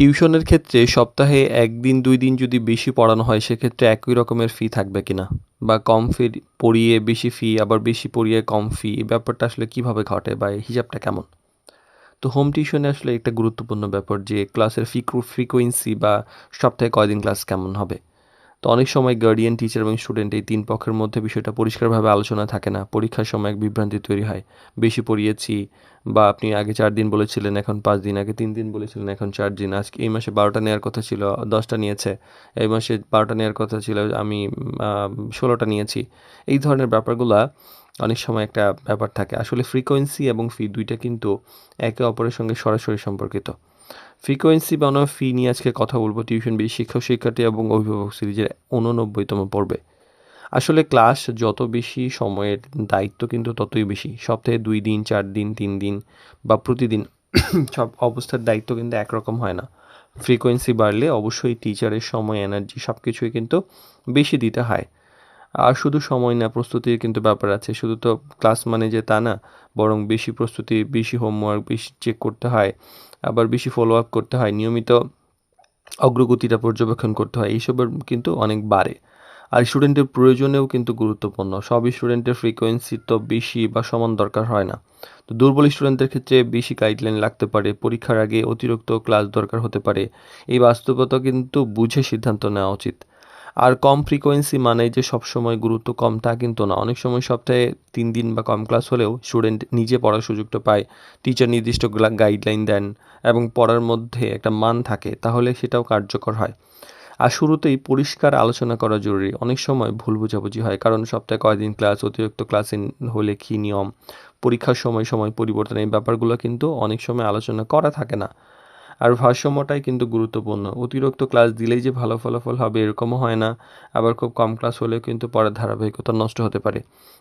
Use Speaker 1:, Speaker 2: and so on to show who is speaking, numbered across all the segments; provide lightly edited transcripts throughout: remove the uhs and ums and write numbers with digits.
Speaker 1: টিউশনের ক্ষেত্রে সপ্তাহে ১ দিন ২ দিন যদি বেশি পড়ানো হয় সেক্ষেত্রে একই রকমের ফি থাকবে কিনা? বা কম ফি পড়িয়ে বেশি ফি আবার বেশি পড়িয়ে কম ফি এই ব্যাপারটা আসলে কিভাবে ঘটে বা এই হিসাবটা কেমন? তো হোম টিউশনে আসলে একটা গুরুত্বপূর্ণ ব্যাপার যে ক্লাসের ফ্রিকোয়েন্সি বা সপ্তাহে কয়দিন ক্লাস কেমন হবে? তো অনেক সময় গার্ডিয়ান, টিচার এবং স্টুডেন্ট এই ৩ পক্ষের মধ্যে বিষয়টা পরিষ্কারভাবে আলোচনা থাকে না। পরীক্ষার সময় এক বিভ্রান্তি তৈরি হয়। বেশি পড়িয়েছি বা আপনি আগে ৪ দিন বলেছিলেন এখন ৫ দিন, আগে ৩ দিন বলেছিলেন এখন ৪ দিন। আজকে এই মাসে ১২ টা নেয়ার কথা ছিল ১০ টা নিয়েছে। এই মাসে ১২ টা নেয়ার কথা ছিল আমি আ ১৬ টা নিয়েছি। এই ধরনের ব্যাপারগুলা অনেক সময় একটা ব্যাপার থাকে। আসলে ফ্রিকোয়েন্সি এবং ফি ২ টা কিন্তু একে অপরের সঙ্গে সরাসরি সম্পর্কিত। ফ্রিকোয়েন্সি বনাম ফি নিয়ে আজকে কথা বলবো টিউশন শিক্ষক-শিক্ষার্থী এবং অভিভাবক সিরিজের ৮৯ তম পর্বে। আসলে ক্লাস যত বেশি সময়ের দায়িত্ব কিন্তু ততই বেশি। সপ্তাহে ২ দিন, ৪ দিন, ৩ দিন বা প্রতিদিন সব অবস্থার দায়িত্ব কিন্তু একরকম হয় না। ফ্রিকোয়েন্সি বাড়লে অবশ্যই টিচারের সময়, এনার্জি সবকিছুই কিন্তু বেশি দিতে হয়। আর শুধু সময় না, প্রস্তুতির কিন্তু ব্যাপার আছে। শুধু তো ক্লাস মানে যে তা না, বরং বেশি প্রস্তুতি, বেশি হোমওয়ার্ক, বেশি চেক করতে হয়, আবার বেশি ফলো আপ করতে হয়, নিয়মিত অগ্রগতিটা পর্যবেক্ষণ করতে হয়। এইসবের কিন্তু অনেক বাড়ে। আর স্টুডেন্টের প্রয়োজনেও কিন্তু গুরুত্বপূর্ণ। সব স্টুডেন্টের ফ্রিকোয়েন্সি তো বেশি বা সমান দরকার হয় না। তো দুর্বল স্টুডেন্টদের ক্ষেত্রে বেশি গাইডলাইন লাগতে পারে। পরীক্ষার আগে অতিরিক্ত ক্লাস দরকার হতে পারে। এই বাস্তবতা কিন্তু বুঝে সিদ্ধান্ত নেওয়া উচিত। আর কম ফ্রিকোয়েন্সি মানে যে সবসময় গুরুত্ব কম তা কিন্তু না। অনেক সময় সপ্তাহে ৩ দিন বা কম ক্লাস হলেও স্টুডেন্ট নিজে পড়ার সুযোগটা পায়। টিচার নির্দিষ্ট গাইডলাইন দেন এবং পড়ার মধ্যে একটা মান থাকে, তাহলে সেটাও কার্যকর হয়। আর শুরুতেই পরিষ্কার আলোচনা করা জরুরি। অনেক সময় ভুল বোঝাবুঝি হয়। কারণ সপ্তাহে কয়দিন ক্লাস, অতিরিক্ত ক্লাসে হলে কী নিয়ম, পরীক্ষার সময় পরিবর্তন এই ব্যাপারগুলো কিন্তু অনেক সময় আলোচনা করা থাকে না। আর ভারসাম্যটাই কিন্তু গুরুত্বপূর্ণ। অতিরিক্ত ক্লাস দিলেই যে ভালো ফলাফল হবে এরকমও হয় না। আবার খুব কম ক্লাস হলেও কিন্তু পড়ার ধারাবাহিকতা নষ্ট হতে পারে।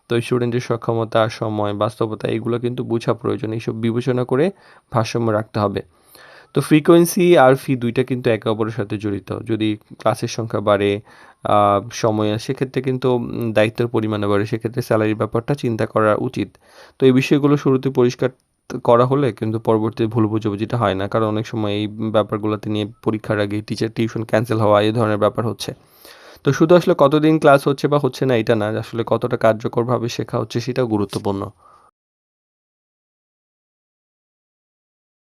Speaker 1: তো স্টুডেন্টের সক্ষমতা, সময়, বাস্তবতা এগুলো কিন্তু বোঝা প্রয়োজন। এইসব বিবেচনা করে ভারসাম্য রাখতে হবে। তো ফ্রিকোয়েন্সি আর ফি ২ টা কিন্তু একে অপরের সাথে জড়িত। যদি ক্লাসের সংখ্যা বাড়ে, আ সময় সেক্ষেত্রে কিন্তু দায়িত্বের পরিমাণও বাড়ে। সেক্ষেত্রে স্যালারির ব্যাপারটা চিন্তা করা উচিত। তো এই বিষয়গুলো শুরুতে পরিষ্কার করা হলে কিন্তু পরবর্তীতে ভুল বোঝাবুঝিটা হয় না। কারণ অনেক সময় এই ব্যাপারগুলোতে নিয়ে পরীক্ষার আগে টিচার টিউশন ক্যানসেল হওয়া এই ধরনের ব্যাপার হচ্ছে। তো শুধু আসলে কতদিন ক্লাস হচ্ছে বা হচ্ছে না এটা না, আসলে কতটা কার্যকরভাবে শেখা হচ্ছে সেটাও গুরুত্বপূর্ণ।